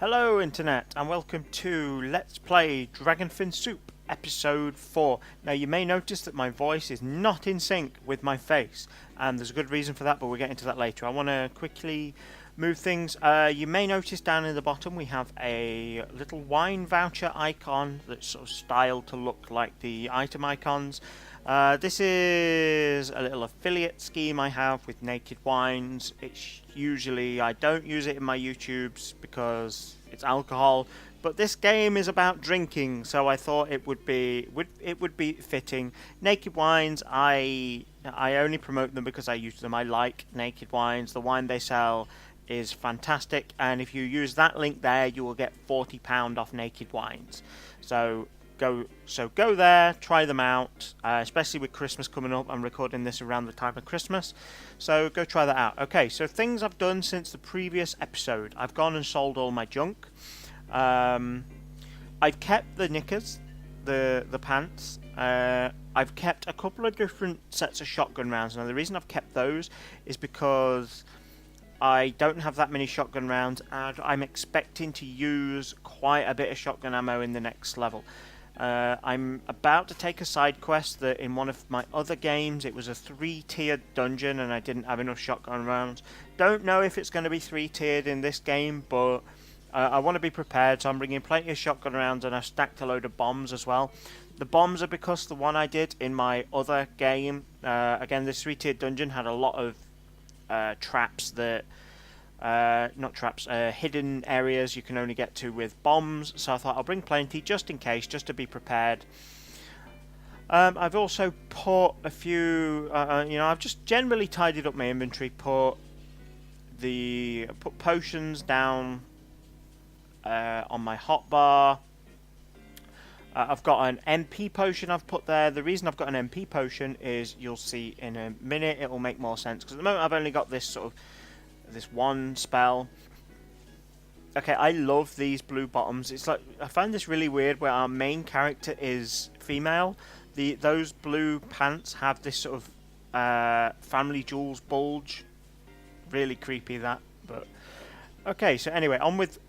Hello Internet and welcome to Let's Play Dragonfin Soup Episode 4. Now you may notice that my voice is not in sync with my face and there's a good reason for that, but we'll get into that later. I want to quickly move things. You may notice down in the bottom we have a little wine voucher icon that's sort of styled to look like the item icons. This is a little affiliate scheme I have with Naked Wines. It's usually, I don't use it in my YouTubes because it's alcohol, but this game is about drinking, so I thought it would be fitting. Naked Wines, I only promote them because I use them. I like Naked Wines. The wine they sell is fantastic, and if you use that link there, you will get £40 off Naked Wines. So go there, try them out, especially with Christmas coming up. I'm recording this around the time of Christmas, so go try that out. Okay, so things I've done since the previous episode. I've gone and sold all my junk. I've kept the knickers, the pants. I've kept a couple of different sets of shotgun rounds. Now the reason I've kept those is because I don't have that many shotgun rounds, and I'm expecting to use quite a bit of shotgun ammo in the next level. I'm about to take a side quest that in one of my other games it was a 3-tiered dungeon and I didn't have enough shotgun rounds. Don't know if it's going to be 3-tiered in this game, but I want to be prepared, so I'm bringing plenty of shotgun rounds, and I've stacked a load of bombs as well. The bombs are because the one I did in my other game, again this 3-tiered dungeon had a lot of traps that hidden areas you can only get to with bombs, so I thought I'll bring plenty just in case, just to be prepared. I've also put a few, I've just generally tidied up my inventory, put potions down on my hotbar. I've got an MP potion I've put there. The reason I've got an MP potion is, you'll see in a minute, it will make more sense, because at the moment I've only got this this one spell. Okay, I love these blue bottoms. It's like, I find this really weird where our main character is female. Those blue pants have this sort of family jewels bulge. Really creepy, that. But okay, so anyway, on with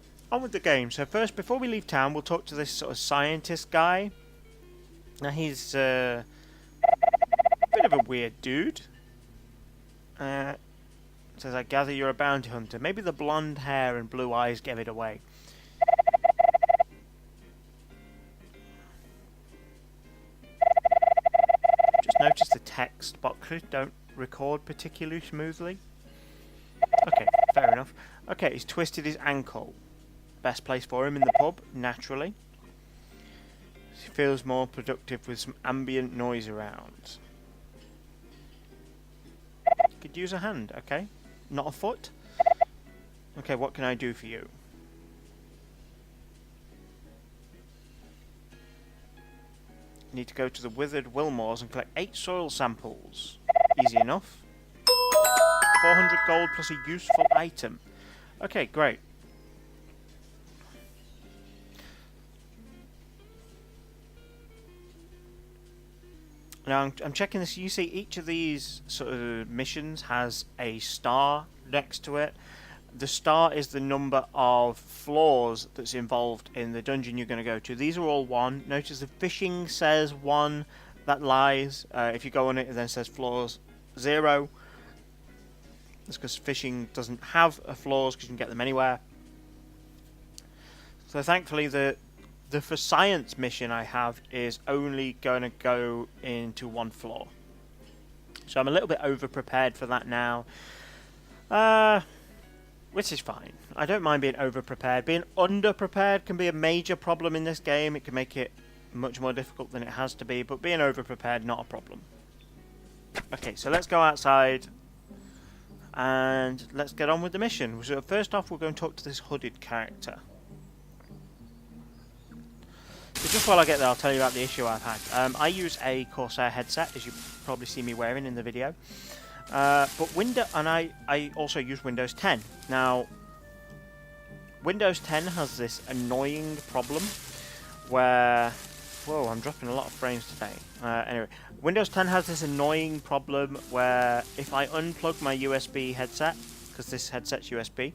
the game. So first, before we leave town, we'll talk to this sort of scientist guy. Now he's a bit of a weird dude. Says, I gather you're a bounty hunter. Maybe the blonde hair and blue eyes gave it away. Just noticed the text boxes don't record particularly smoothly. Okay, fair enough. Okay, he's twisted his ankle. Best place for him in the pub, naturally. He feels more productive with some ambient noise around. Could use a hand, okay. Not a foot? Okay, what can I do for you? Need to go to the Withered Wilmores and collect 8 soil samples. Easy enough. 400 gold plus a useful item. Okay, great. Now I'm checking this. You see each of these sort of missions has a star next to it. The star is the number of floors that's involved in the dungeon you're going to go to. These are all 1. Notice the fishing says 1. That lies. If you go on it, it then says floors 0. That's because fishing doesn't have floors, because you can get them anywhere. So thankfully the for science mission I have is only going to go into 1 floor. So I'm a little bit over prepared for that now. Which is fine. I don't mind being over prepared. Being under prepared can be a major problem in this game. It can make it much more difficult than it has to be, but being over prepared, not a problem. Okay, so let's go outside and let's get on with the mission. So first off, we're going to talk to this hooded character. So just while I get there, I'll tell you about the issue I've had. I use a Corsair headset, as you probably see me wearing in the video. I also use Windows 10. Now, Windows 10 has this annoying problem where... Whoa, I'm dropping a lot of frames today. Anyway, Windows 10 has this annoying problem where if I unplug my USB headset, because this headset's USB,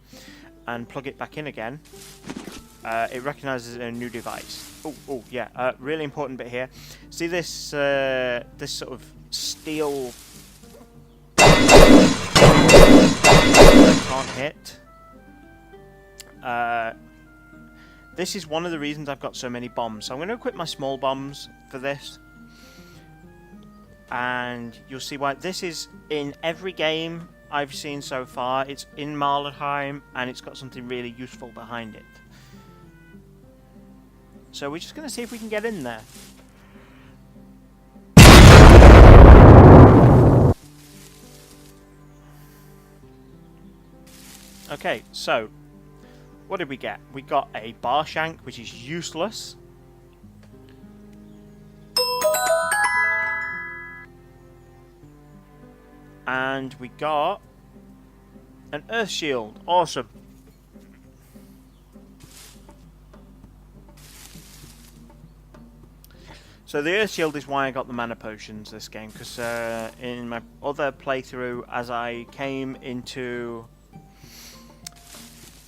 and plug it back in again, it recognizes a new device. Oh, yeah. Really important bit here. See this this sort of steel I can't hit. This is one of the reasons I've got so many bombs. So I'm going to equip my small bombs for this. And you'll see why. This is in every game I've seen so far. It's in Marlenheim, and it's got something really useful behind it. So we're just going to see if we can get in there. Okay, so what did we get? We got a bar shank, which is useless. And we got an earth shield. Awesome. So the earth shield is why I got the mana potions this game, because in my other playthrough, as I came into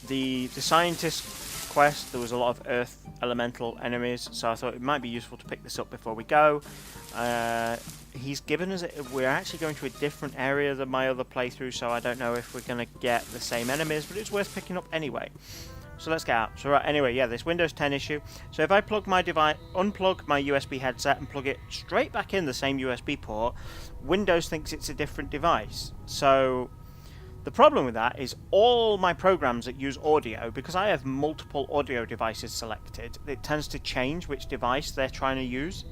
the scientist quest, there was a lot of earth elemental enemies, so I thought it might be useful to pick this up before we go. He's given us we're actually going to a different area than my other playthrough, so I don't know if we're going to get the same enemies, but it's worth picking up anyway. So let's get out. So right, anyway, yeah, this Windows 10 issue. So if I plug my device, unplug my USB headset and plug it straight back in the same USB port, Windows thinks it's a different device. So the problem with that is all my programs that use audio, because I have multiple audio devices selected, it tends to change which device they're trying to use.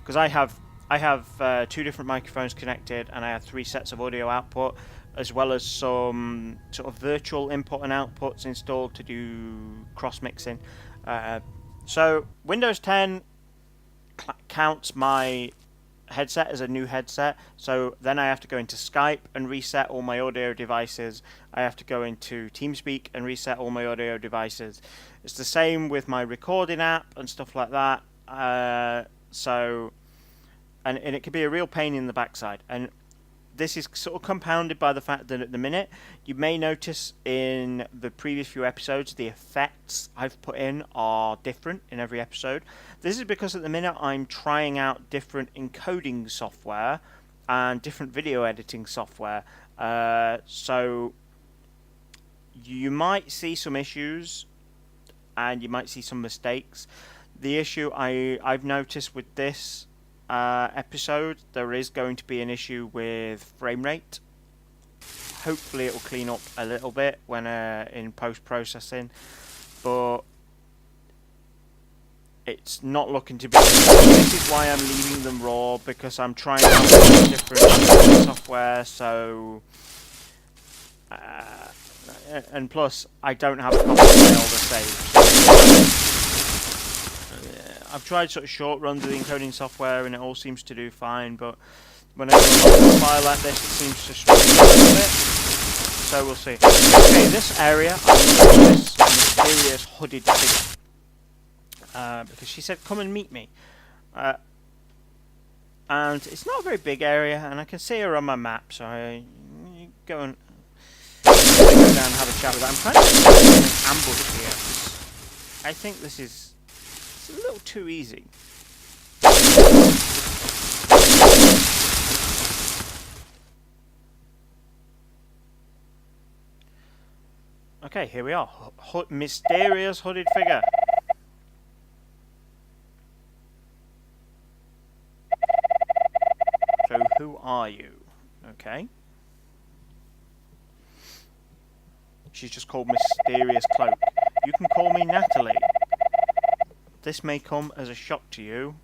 Because I have 2 different microphones connected, and I have 3 sets of audio output, as well as some sort of virtual input and outputs installed to do cross mixing. So Windows 10 counts my headset as a new headset, so then I have to go into Skype and reset all my audio devices. I have to go into TeamSpeak and reset all my audio devices. It's the same with my recording app and stuff like that. And it can be a real pain in the backside. And this is sort of compounded by the fact that at the minute, you may notice in the previous few episodes, the effects I've put in are different in every episode. This is because at the minute I'm trying out different encoding software and different video editing software. So you might see some issues and you might see some mistakes. The issue I've noticed with this episode, there is going to be an issue with frame rate. Hopefully it will clean up a little bit when in post-processing, but it's not looking to be. This is why I'm leaving them raw, because I'm trying out different software, so and plus I don't have a copy of my older saves. I've tried sort of short runs of the encoding software and it all seems to do fine, but whenever I load a file like this, it seems to struggle a little bit. So we'll see. Okay, this area, I'm looking at this mysterious hooded figure. Because she said, come and meet me. And it's not a very big area, and I can see her on my map, so I go and go down and have a chat with her. I'm kind of in an ambush here. I think this is a little too easy. Okay, here we are. Mysterious hooded figure. So who are you? Okay. She's just called Mysterious Cloak. You can call me Natalie. This may come as a shock to you,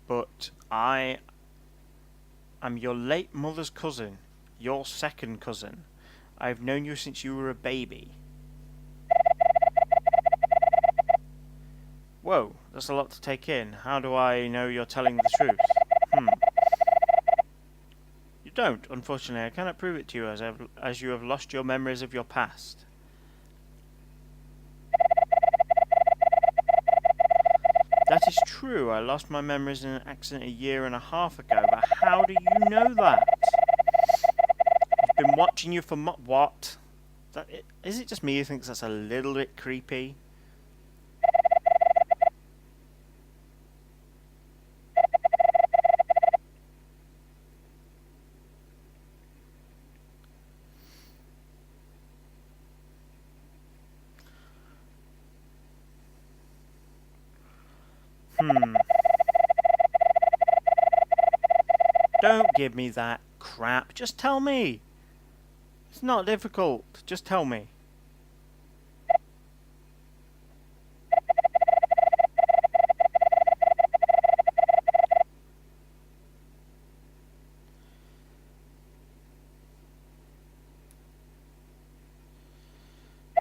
but I am your late mother's cousin, your second cousin. I've known you since you were a baby. Whoa, that's a lot to take in. How do I know you're telling the truth? You don't, unfortunately. I cannot prove it to you as you have lost your memories of your past. That is true. I lost my memories in an accident 1.5 years ago, but how do you know that? I've been watching you for what? Is it just me who thinks that's a little bit creepy? Don't give me that crap. Just tell me. It's not difficult. Just tell me.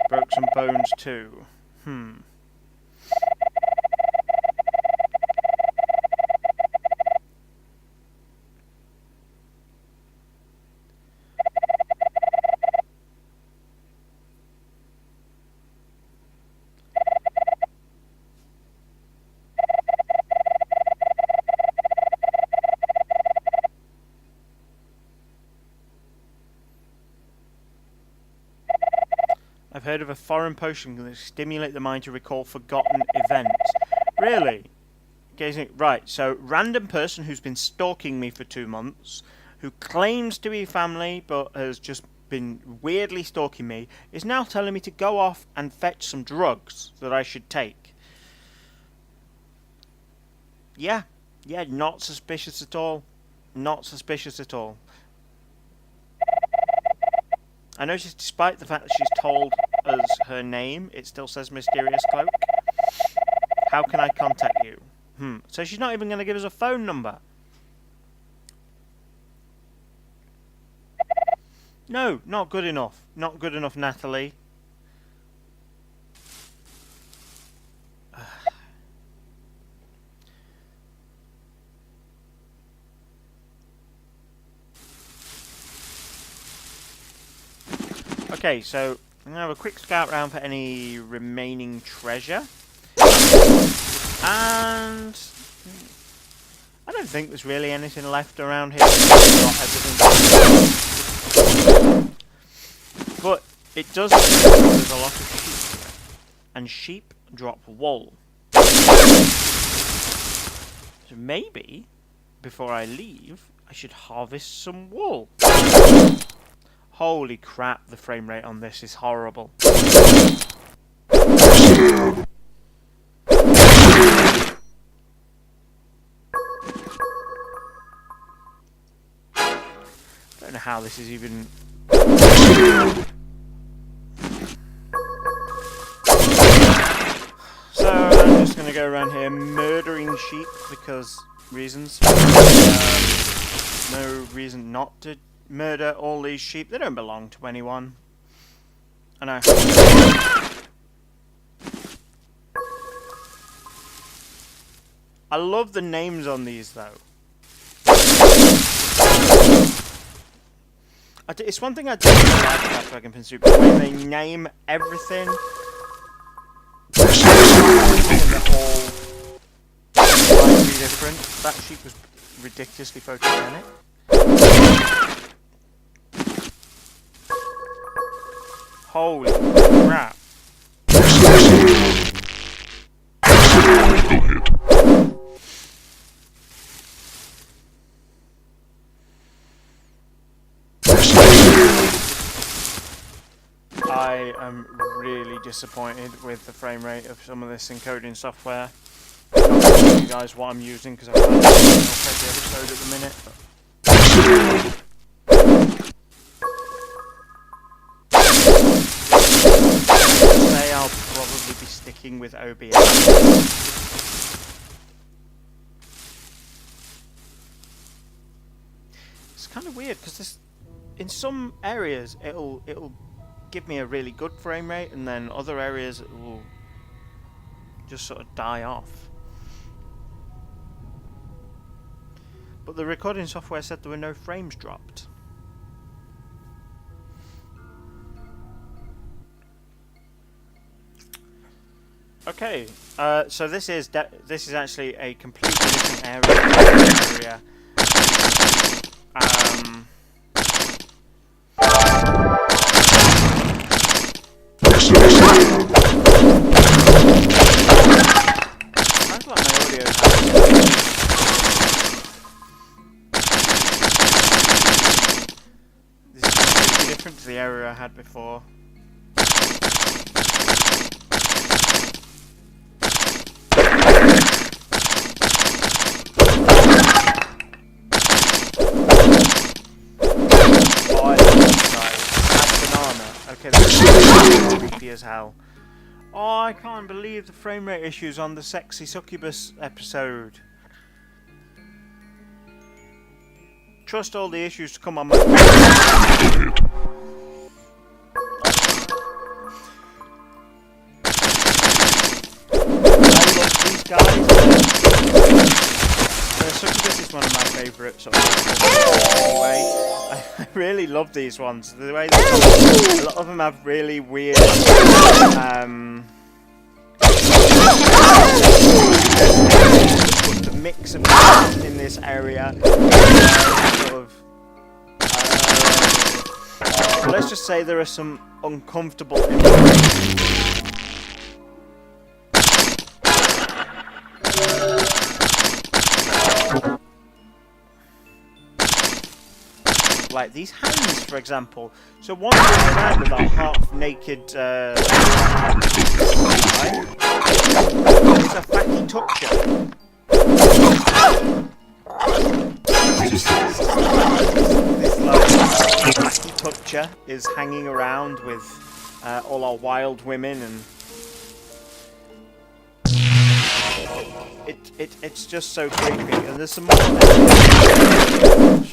Broke some bones too. I've heard of a foreign potion that can stimulate the mind to recall forgotten events. Really? Right, so random person who's been stalking me for 2 months, who claims to be family but has just been weirdly stalking me, is now telling me to go off and fetch some drugs that I should take. Yeah, not suspicious at all. Not suspicious at all. I notice despite the fact that she's told us her name, it still says Mysterious Cloak. How can I contact you? So she's not even going to give us a phone number. No, not good enough. Not good enough, Natalie. Okay, so I'm going to have a quick scout round for any remaining treasure. And I don't think there's really anything left around here. Not everything. But it does seem that there's a lot of sheep. And sheep drop wool. So maybe, before I leave, I should harvest some wool. Holy crap, the frame rate on this is horrible. Don't know how this is even... So, I'm just going to go around here murdering sheep because reasons. No reason not to murder all these sheep. They don't belong to anyone. I know. I love the names on these though. It's one thing I don't like about Dragonfin Soup, when they name everything and they're all slightly different. That sheep was ridiculously photogenic. Holy crap. I am really disappointed with the frame rate of some of this encoding software. I'll tell you guys what I'm using because I've had it every episode at the minute. Today I'll probably be sticking with OBS. It's kind of weird because this, in some areas it'll give me a really good frame rate, and then other areas it will just sort of die off. But the recording software said there were no frames dropped. Okay, so this is actually a completely different area. Sounds like my audio. This is completely different to the area I had before. Okay, that's creepy as hell. Oh, I can't believe the frame rate issues on the Sexy Succubus episode. Trust all the issues to come on my... I love these guys. Succubus is one of my favourite sort of anyway. I really love these ones. The way they a lot of them have really weird the mix of in this area sort of let's just say there are some uncomfortable images. Like these hands, for example. So one goes around with a half-naked is a fatty toucher. This like fatty toucher is hanging around with all our wild women, and it's just so creepy. And there's some more sort of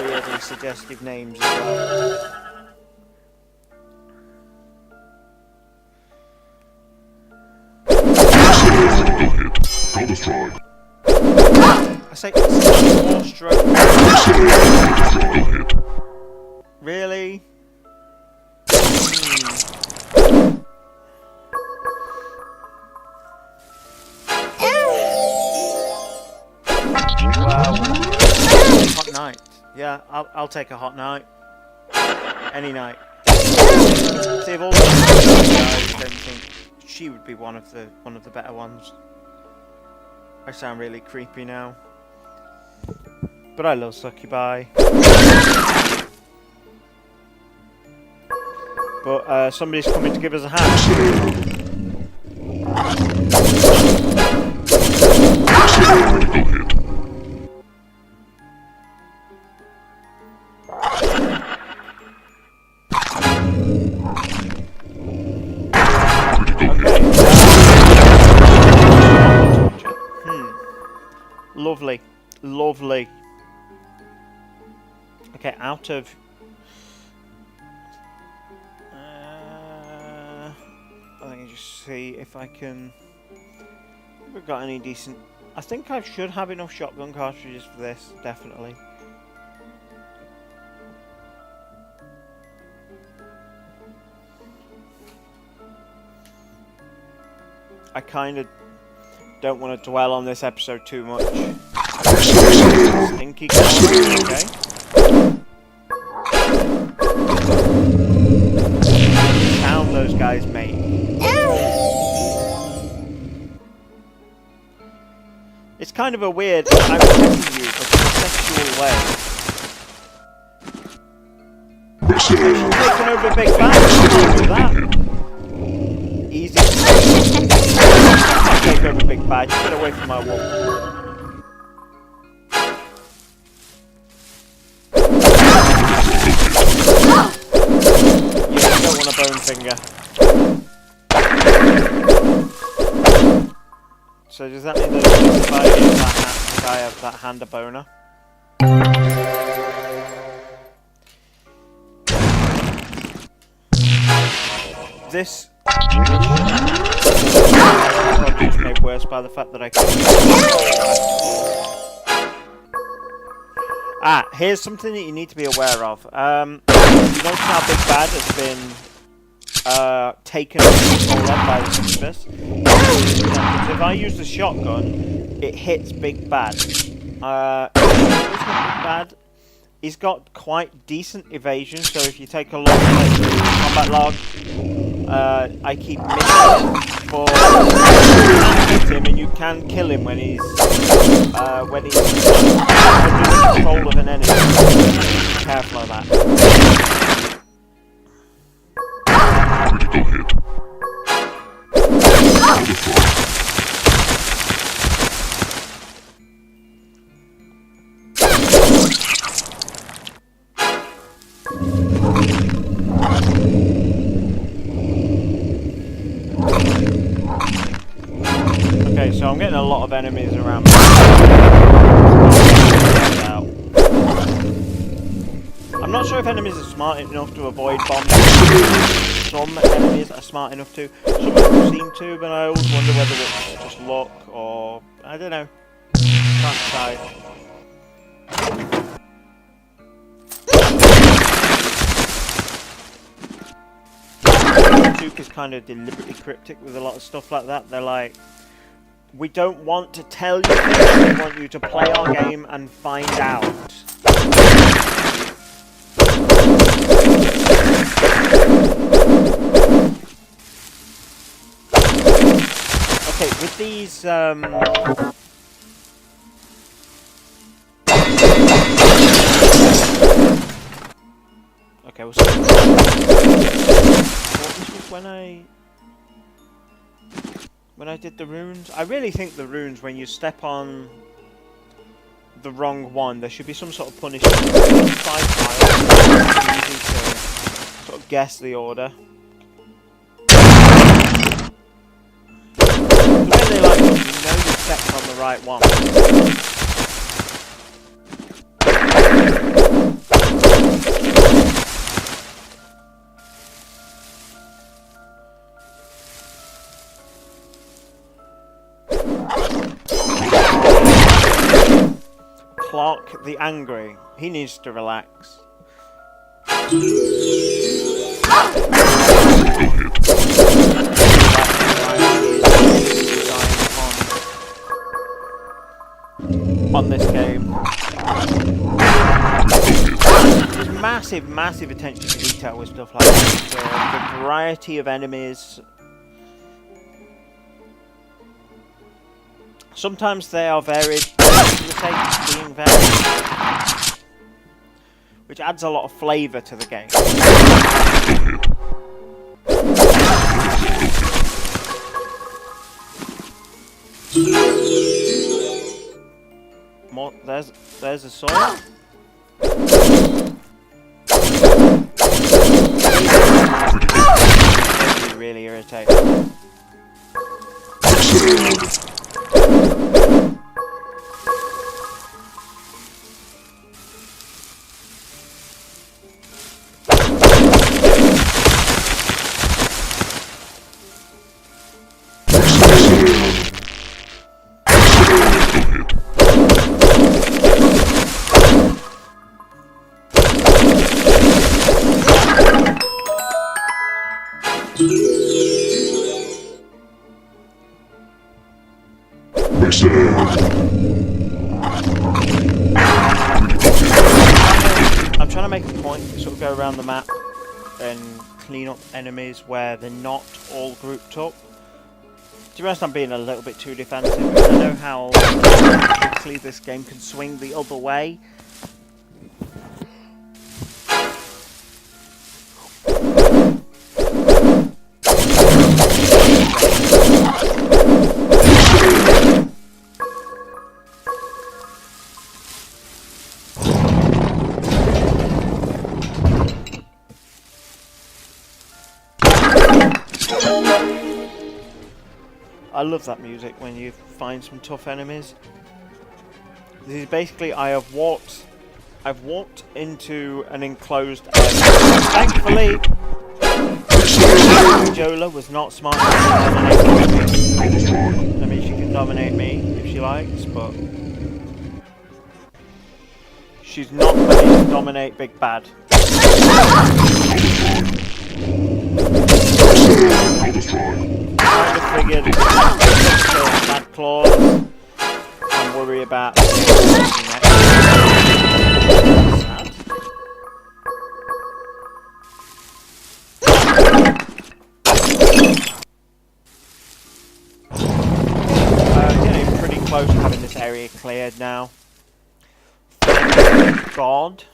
weirdly suggestive names as well. I say more stroke. Really? Wow. Hot night. Yeah, I'll take a hot night. Any night. See, of all the guys, I don't think she would be one of the better ones. I sound really creepy now. But I love succubi. But somebody's coming to give us a hand. Lovely, lovely. Okay, out of I think I just see if I can. Have we got any decent? I think I should have enough shotgun cartridges for this, definitely. I kind of don't want to dwell on this episode too much. Stinky corn, okay. Sound those guys make. It's kind of a weird, I'm testing you, but in a sexual way. She's taking over a big bag, do that. Easy. I'll take over big bad. Get away from my wall. You don't want a bone finger. So does that mean that if I get that guy have that hand a boner? This is made worse by the fact that I can't. Here's something that you need to be aware of. You notice how Big Bad has been taken over by the succubus. So if I use the shotgun, it hits Big Bad. Big Bad. He's got quite decent evasion, so if you take a look at the combat log, I keep missing for him, and you can kill him when he's under the control of an enemy. Be careful of that. Okay, so I'm getting a lot of enemies around me. I'm not sure if enemies are smart enough to avoid bombs. Some enemies are smart enough to. Some of them seem to, but I always wonder whether it's just luck or... I don't know. Can't decide. Duke is kind of deliberately cryptic with a lot of stuff like that. They're like, we don't want to tell you things, we want you to play our game and find out. Okay, with these okay, we'll see. This was when I did the runes. I really think the runes, when you step on the wrong one, there should be some sort of punishment. 5 tiles. It's easy to sort of guess the order. The way they like it, you know you stepped on the right one. Clark the Angry. He needs to relax. On this game. There's massive attention to detail with stuff like this. The variety of enemies. Sometimes they are varied for the sake of being varied, which adds a lot of flavour to the game. More, there's a sword. Really irritating. I'm trying to make a point to sort of go around the map and clean up enemies where they're not all grouped up. To be honest, I'm being a little bit too defensive, because I know how quickly this game can swing the other way. I love that music when you find some tough enemies. This is basically I've walked into an enclosed area. Thankfully, Jola was not smart enough to dominate me. I mean, she can dominate me if she likes, but she's not ready to dominate Big Bad. Kind of figured bad claws and worry about area cleared now. Thank God.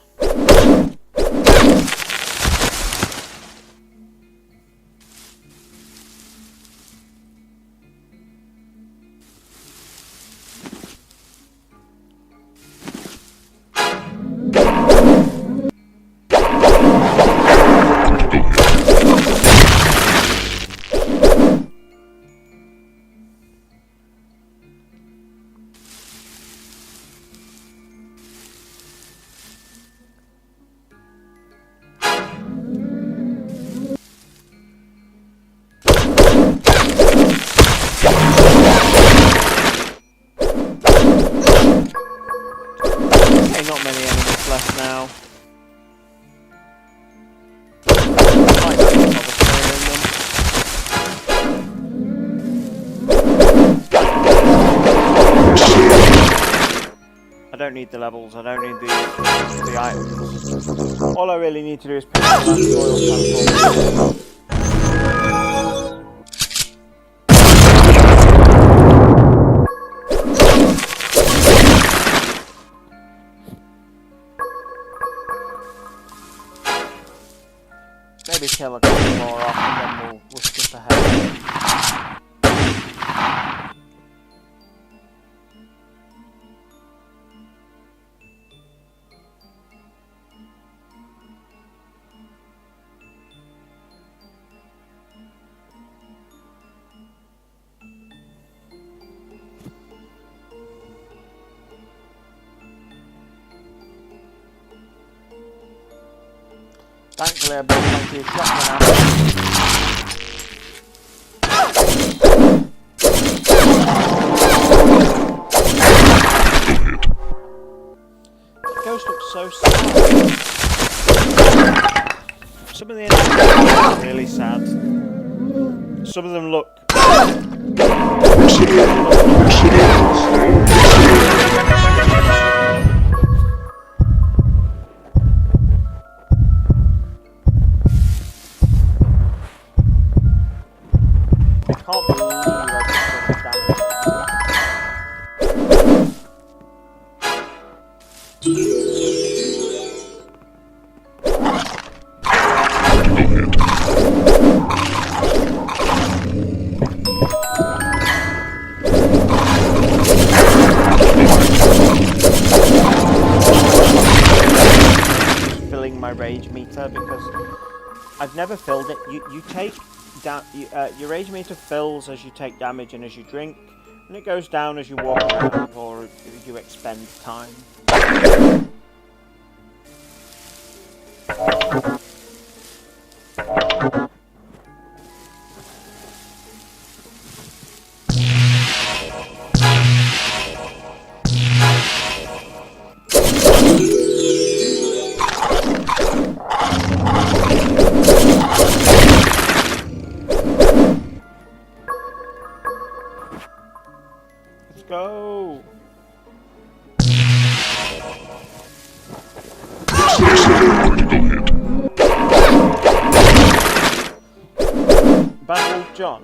Not many enemies left now. Might not bother clearing them. I don't need the levels, I don't need the items. All I really need to do is pick up the last oil sample. Maybe kill a couple more off and then we'll skip ahead. Thankfully I bought plenty of shotgun ammo. The ghost looks so sad. Some of the enemies look really sad. Some of them look... I can't believe I did so much Just filling my rage meter because I've never filled it. You take down your rage meter fills as you take damage and as you drink, and it goes down as you walk around or you expend time. Go! Bad Wolf John.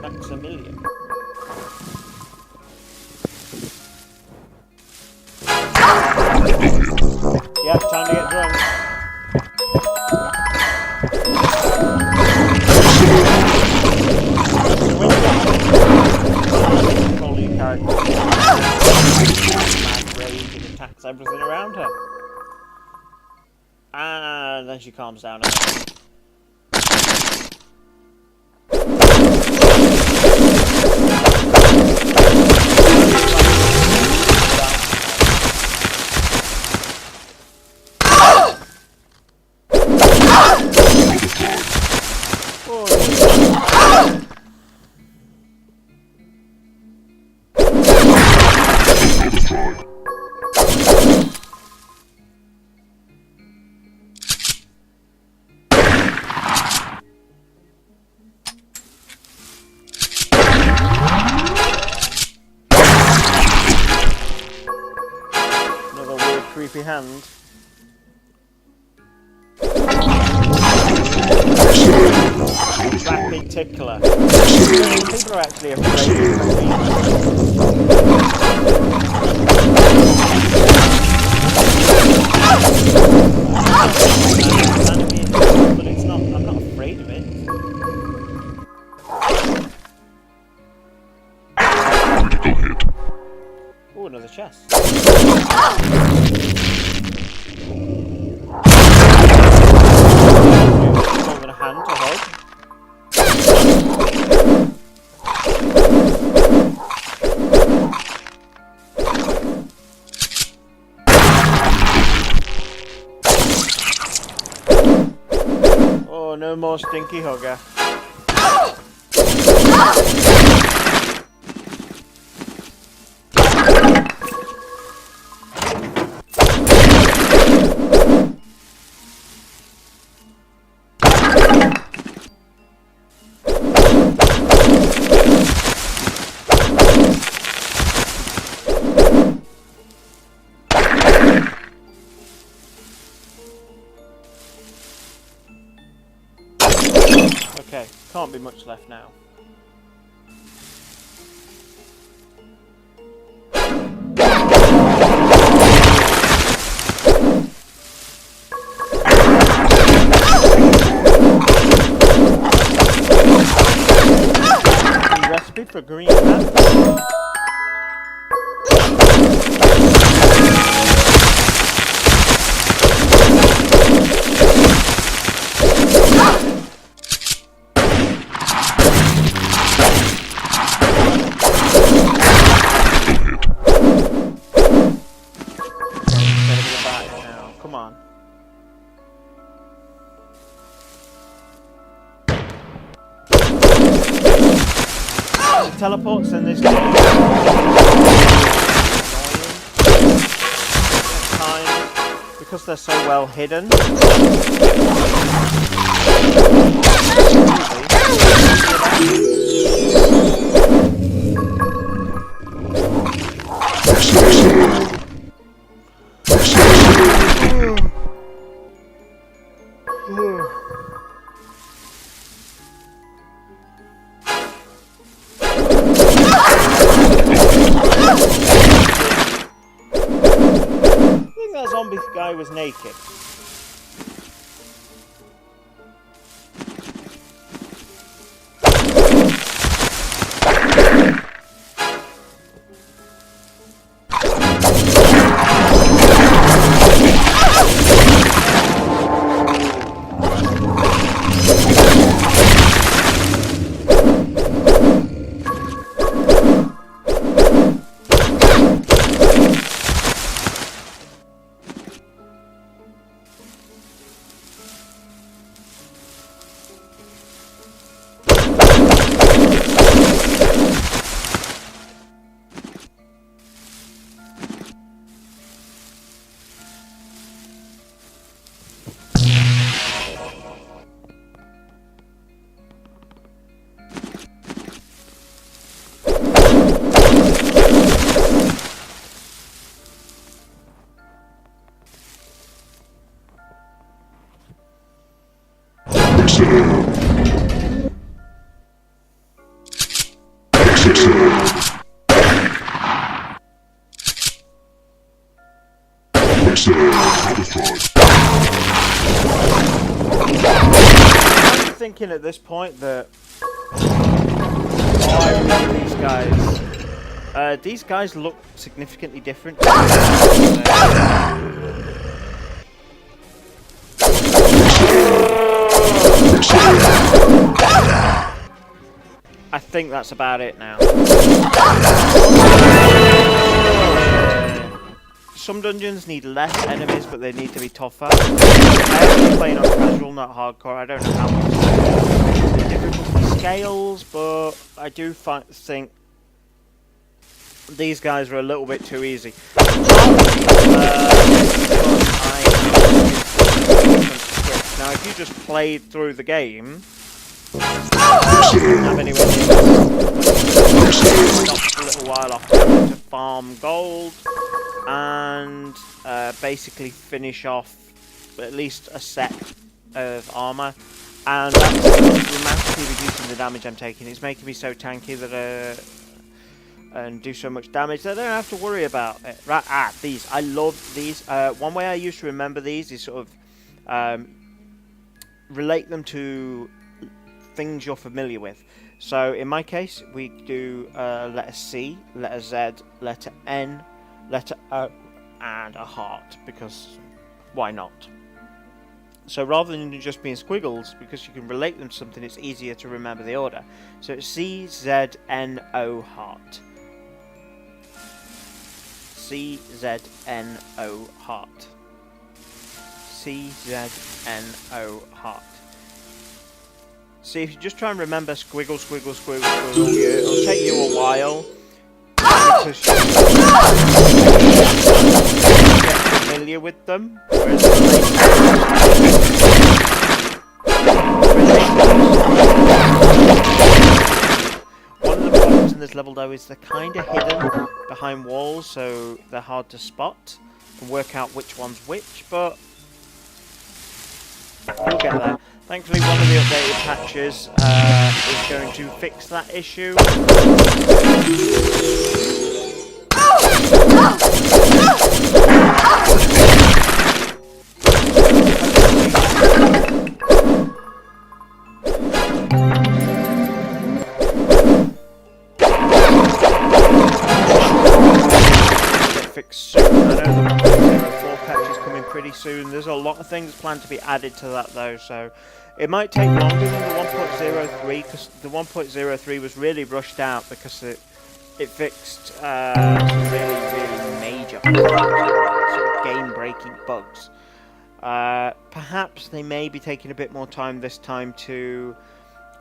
Maximilian. Yeah, time to get drunk. Control your character. Mad rage and attacks everything around her. And then she calms down again. creepy hand. Rapid tickler. People are actually afraid of me. But it's not. I'm not afraid of it. Oh, another chest. More than a hand to hold. Oh, no more stinky hugger. Okay, can't be much left now. Recipe for green hat. Come on. Teleports in this game. Time, because they're so well hidden. That zombie guy was naked. I'm thinking at this point that these guys look significantly different. I think that's about it now. Some dungeons need less enemies, but they need to be tougher. I'm playing on casual, not hardcore. I don't know how much the difficulty scales, but I do think these guys are a little bit too easy. Now, if you just played through the game, have anywhere near stopped a little while after to farm gold and basically finish off at least a set of armor. And that's dramatically reducing the damage I'm taking. It's making me so tanky that and do so much damage that I don't have to worry about it. Right, these. I love these. One way I used to remember these is sort of relate them to things you're familiar with. So in my case, we do letter C, letter Z, letter N, letter O, and a heart, because why not? So rather than just being squiggles, because you can relate them to something, it's easier to remember the order. So it's C, Z, N, O, heart. C, Z, N, O, heart. C, Z, N, O, heart. See, if you just try and remember squiggle, squiggle, squiggle, squiggle, it'll take you a while. Because you get familiar with them. Whereas one of the problems in this level, though, is they're kind of hidden behind walls, so they're hard to spot and work out which one's which, but we'll get there. Thankfully, one of the updated patches is going to fix that issue. Soon. I know the 1.04 patch is coming pretty soon. There's a lot of things planned to be added to that, though, so it might take longer than the 1.03, because the 1.03 was really rushed out because it fixed some really major game-breaking bugs. Perhaps they may be taking a bit more time this time to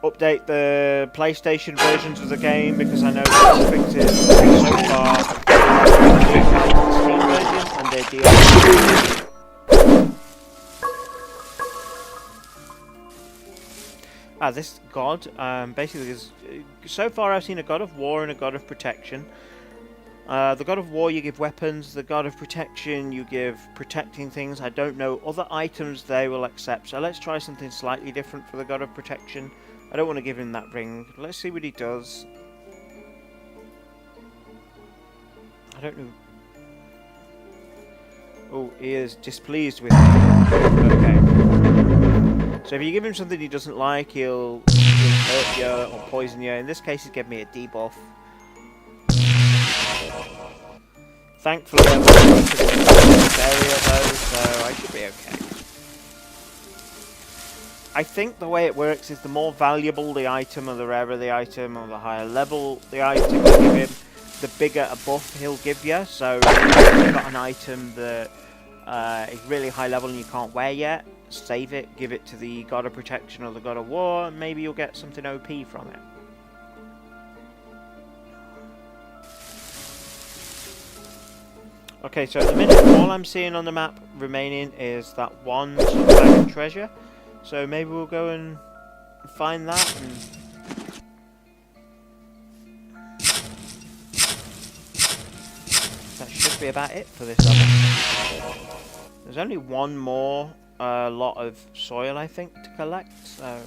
update the PlayStation versions of the game, because I know it's fixes so far. Steam version and their DLC. This god, basically, so far I've seen a god of war and a god of protection. The god of war you give weapons, the god of protection you give protecting things. I don't know other items they will accept, so let's try something slightly different for the god of protection. I don't want to give him that ring. Let's see what he does. I don't know. Oh, he is displeased with me. Okay. So if you give him something he doesn't like, he'll hurt you or poison you. In this case, he's given me a debuff. Thankfully, I'm not in this area though, so I should be okay. I think the way it works is the more valuable the item, or the rarer the item, or the higher level the item you give him, the bigger a buff he'll give you. So if you've got an item that is really high level and you can't wear yet, save it, give it to the god of protection or the god of war, and maybe you'll get something OP from it. Okay, so at the minute all I'm seeing on the map remaining is that one bag of treasure. So maybe we'll go and find that. And that should be about it for this level. There's only one more lot of soil, I think, to collect. So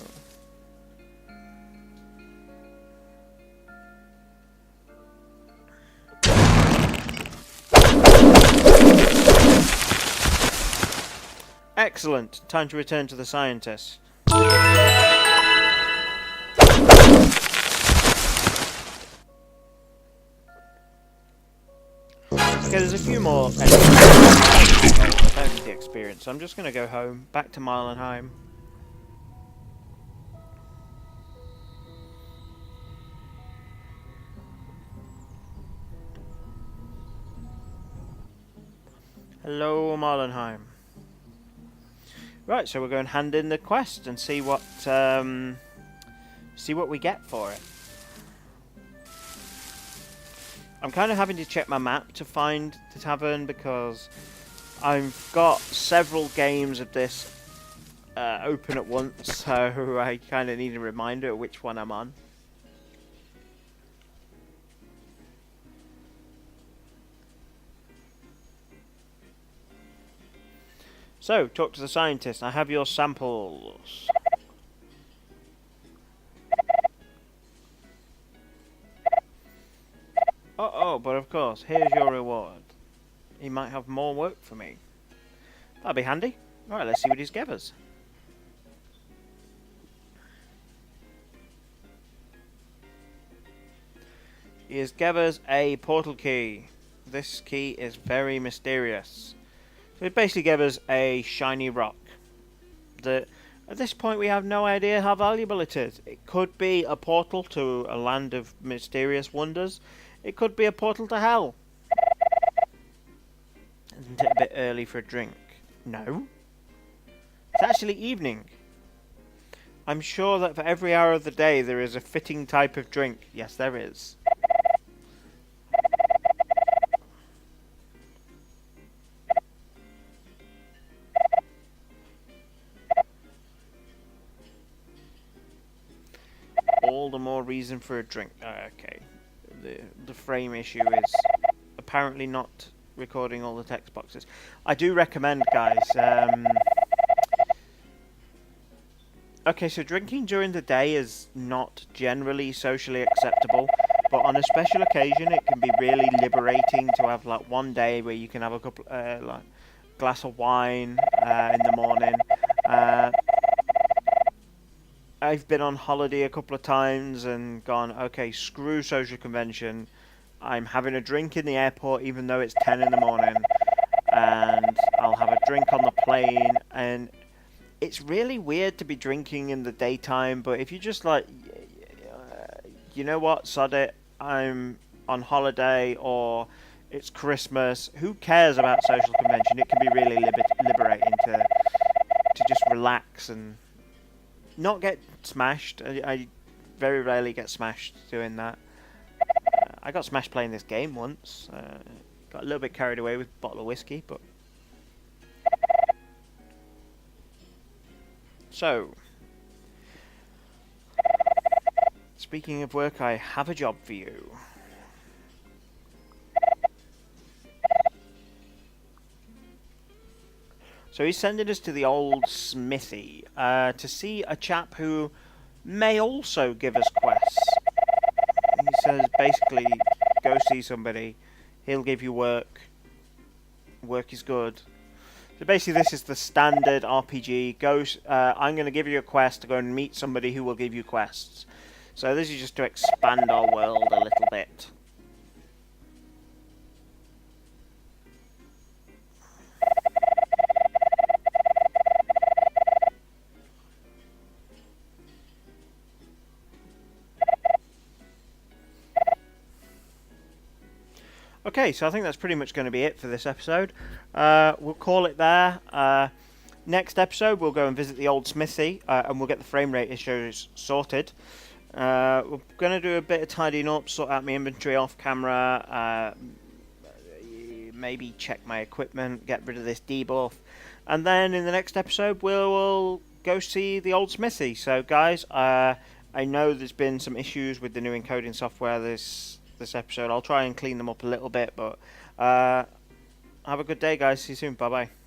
excellent. Time to return to the scientist. Okay, there's a few more. I don't need the experience, so I'm just going to go home, back to Marlenheim. Hello, Marlenheim. Right, so we're going to hand in the quest and see what we get for it. I'm kind of having to check my map to find the tavern because I've got several games of this open at once, so I kind of need a reminder of which one I'm on. So, talk to the scientist. I have your samples. Oh, but of course, here's your reward. He might have more work for me. That'll be handy. Right, let's see what he's gave us. He has gave us a portal key. This key is very mysterious. So it basically gave us a shiny rock. At this point we have no idea how valuable it is. It could be a portal to a land of mysterious wonders. It could be a portal to hell. Isn't it a bit early for a drink? No. It's actually evening. I'm sure that for every hour of the day there is a fitting type of drink. Yes, there is. All the more reason for a drink. Okay. The frame issue is apparently not recording all the text boxes. I do recommend, guys. Okay, so drinking during the day is not generally socially acceptable, but on a special occasion it can be really liberating to have like one day where you can have a couple like glass of wine in the morning. I've been on holiday a couple of times and gone, okay, screw social convention. I'm having a drink in the airport even though it's 10 in the morning, and I'll have a drink on the plane. And it's really weird to be drinking in the daytime, but if you just like, you know what, sod it, I'm on holiday or it's Christmas, who cares about social convention? It can be really liberating to just relax and not get smashed. I very rarely get smashed doing that. I got smashed playing this game once. Got a little bit carried away with a bottle of whiskey, but... So, speaking of work, I have a job for you. So he's sending us to the old smithy to see a chap who may also give us quests. He says basically, go see somebody, he'll give you work. Work is good. So basically this is the standard RPG. I'm going to give you a quest to go and meet somebody who will give you quests. So this is just to expand our world a little bit. Okay, so I think that's pretty much going to be it for this episode. We'll call it there. Next episode, we'll go and visit the old smithy, and we'll get the frame rate issues sorted. We're going to do a bit of tidying up, sort out my inventory off camera, maybe check my equipment, get rid of this debuff. And then in the next episode, we'll go see the old smithy. So, guys, I know there's been some issues with the new encoding software this episode. I'll try and clean them up a little bit, but have a good day, guys. See you soon. Bye bye.